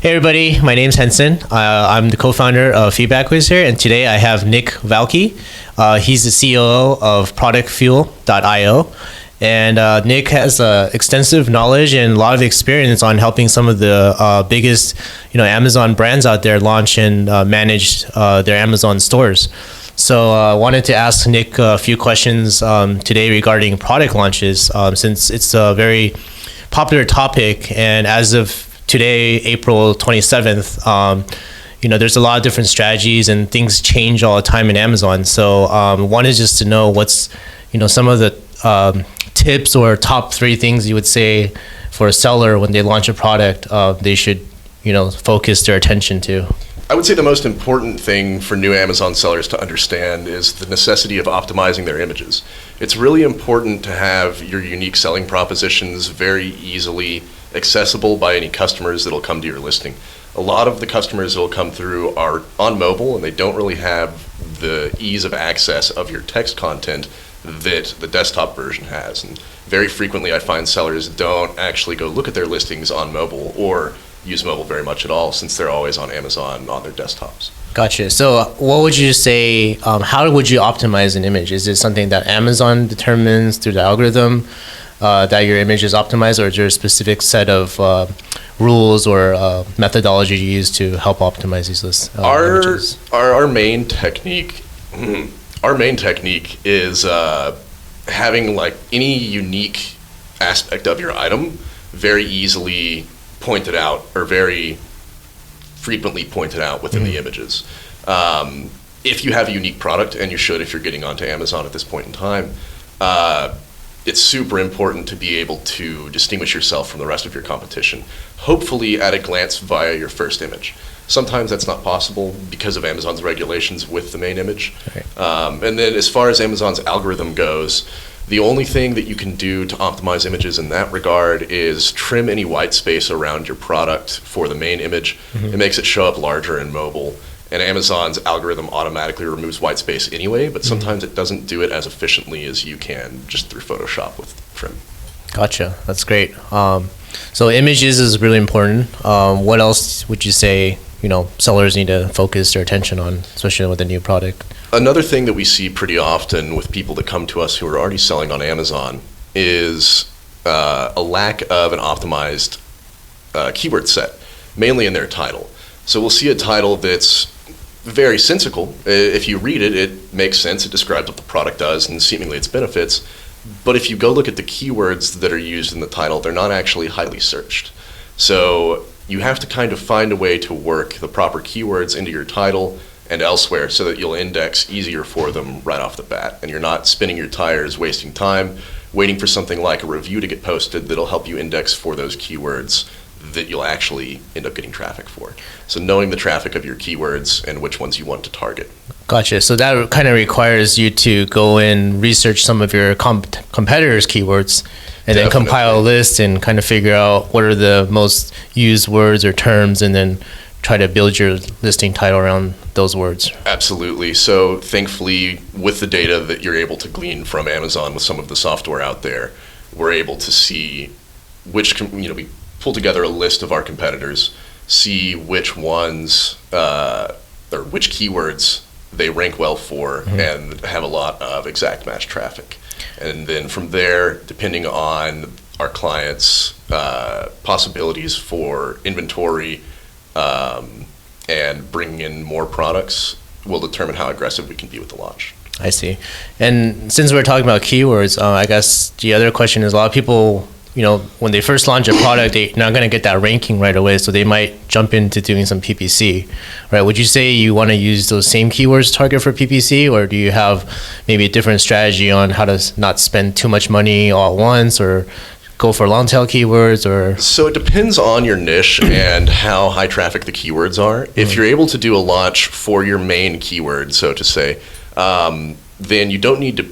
Hey everybody, my name's Henson. I'm the co-founder of Feedback Quiz here, and today I have Nick Valke. He's the COO of ProductFuel.io, and Nick has extensive knowledge and a lot of experience on helping some of the biggest, Amazon brands out there launch and manage their Amazon stores. So I wanted to ask Nick a few questions today regarding product launches, since it's a very popular topic, and as of today, April 27th, there's a lot of different strategies and things change all the time in Amazon. So one is just to know what's, some of the tips or top three things you would say for a seller when they launch a product, they should, focus their attention to. I would say the most important thing for new Amazon sellers to understand is the necessity of optimizing their images. It's really important to have your unique selling propositions very easily accessible by any customers that'll come to your listing. A lot of the customers that'll come through are on mobile and they don't really have the ease of access of your text content that the desktop version has. And very frequently I find sellers don't actually go look at their listings on mobile or use mobile very much at all, since they're always on Amazon on their desktops. Gotcha. So what would you say, how would you optimize an image? Is it something that Amazon determines through the algorithm that your image is optimized, or is there a specific set of rules or methodology you use to help optimize these images? Our main technique is having like any unique aspect of your item very easily pointed out, or very frequently pointed out within the images. If you have a unique product, and you should if you're getting onto Amazon at this point in time, it's super important to be able to distinguish yourself from the rest of your competition, hopefully at a glance via your first image. Sometimes that's not possible because of Amazon's regulations with the main image. Okay. And then as far as Amazon's algorithm goes, the only thing that you can do to optimize images in that regard is trim any white space around your product for the main image. It makes it show up larger in mobile, and Amazon's algorithm automatically removes white space anyway, but sometimes it doesn't do it as efficiently as you can just through Photoshop with trim. Gotcha. That's great. So images is really important. What else would you say, sellers need to focus their attention on, especially with a new product? Another thing that we see pretty often with people that come to us who are already selling on Amazon is a lack of an optimized keyword set, mainly in their title. So we'll see a title that's very sensical. If you read it, it makes sense. It describes what the product does and seemingly its benefits. But if you go look at the keywords that are used in the title, they're not actually highly searched. So you have to kind of find a way to work the proper keywords into your title and elsewhere so that you'll index easier for them right off the bat. And you're not spinning your tires, wasting time, waiting for something like a review to get posted that'll help you index for those keywords that you'll actually end up getting traffic for. So knowing the traffic of your keywords and which ones you want to target. Gotcha. So that kind of requires you to go and research some of your competitors' keywords and then compile a list and kind of figure out what are the most used words or terms, and then try to build your listing title around those words. Absolutely. So thankfully, with the data that you're able to glean from Amazon with some of the software out there, we're able to see which, we pull together a list of our competitors, see which ones or which keywords they rank well for, and have a lot of exact match traffic. And then from there, depending on our clients' possibilities for inventory and bringing in more products, will determine how aggressive we can be with the launch. I see. And since we're talking about keywords, I guess the other question is, a lot of people, when they first launch a product, they're not going to get that ranking right away, so they might jump into doing some PPC, right? Would you say you want to use those same keywords to target for PPC, or do you have maybe a different strategy on how to not spend too much money all at once, or go for long tail keywords? Or so it depends on your niche and how high traffic the keywords are. If you're able to do a launch for your main keyword, so to say, then you don't need to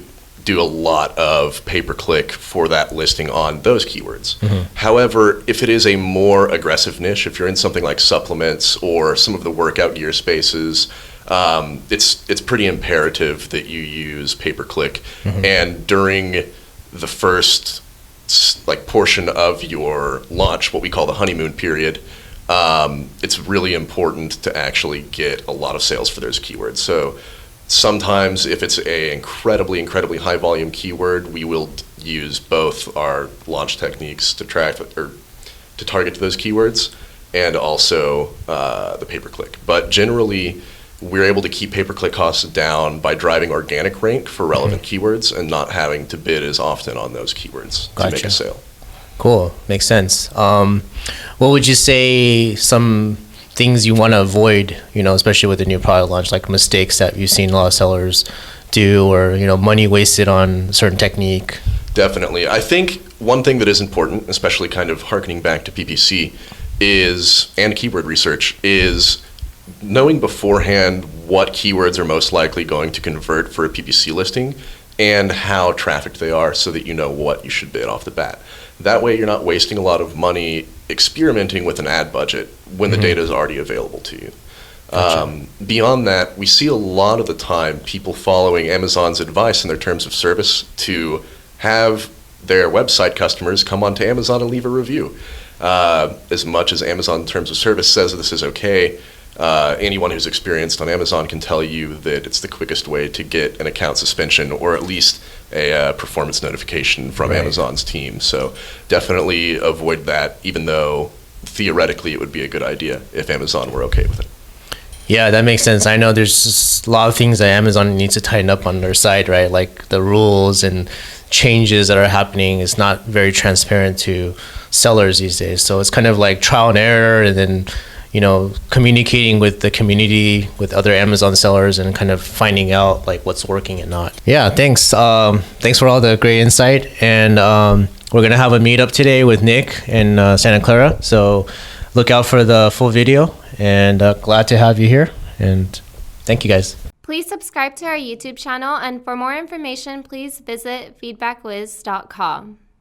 do a lot of pay-per-click for that listing on those keywords. However, if it is a more aggressive niche, if you're in something like supplements or some of the workout gear spaces, it's pretty imperative that you use pay-per-click. And during the first portion of your launch, what we call the honeymoon period, it's really important to actually get a lot of sales for those keywords. So sometimes if it's a incredibly high volume keyword, we will use both our launch techniques to track or to target those keywords and also the pay-per-click. But generally, we're able to keep pay-per-click costs down by driving organic rank for relevant keywords and not having to bid as often on those keywords to make a sale. Cool. Makes sense. What would you say some things you want to avoid, especially with a new product launch, like mistakes that you've seen a lot of sellers do, or, money wasted on a certain technique? Definitely. I think one thing that is important, especially kind of harkening back to PPC, and keyword research, is knowing beforehand what keywords are most likely going to convert for a PPC listing and how trafficked they are so that you know what you should bid off the bat. That way you're not wasting a lot of money experimenting with an ad budget when the data is already available to you. Gotcha. Beyond that, we see a lot of the time people following Amazon's advice in their terms of service to have their website customers come onto Amazon and leave a review. As much as Amazon terms of service says this is okay, anyone who's experienced on Amazon can tell you that it's the quickest way to get an account suspension or at least a performance notification from Amazon's team. So definitely avoid that, even though theoretically it would be a good idea if Amazon were okay with it. Yeah, that makes sense. I know there's just a lot of things that Amazon needs to tighten up on their side, right? Like the rules and changes that are happening is not very transparent to sellers these days. So it's kind of like trial and error, and then communicating with the community, with other Amazon sellers, and kind of finding out like what's working and not. Yeah, thanks. Thanks for all the great insight. And we're gonna have a meetup today with Nick in Santa Clara. So look out for the full video. And glad to have you here. And thank you guys. Please subscribe to our YouTube channel, and for more information, please visit feedbackwiz.com.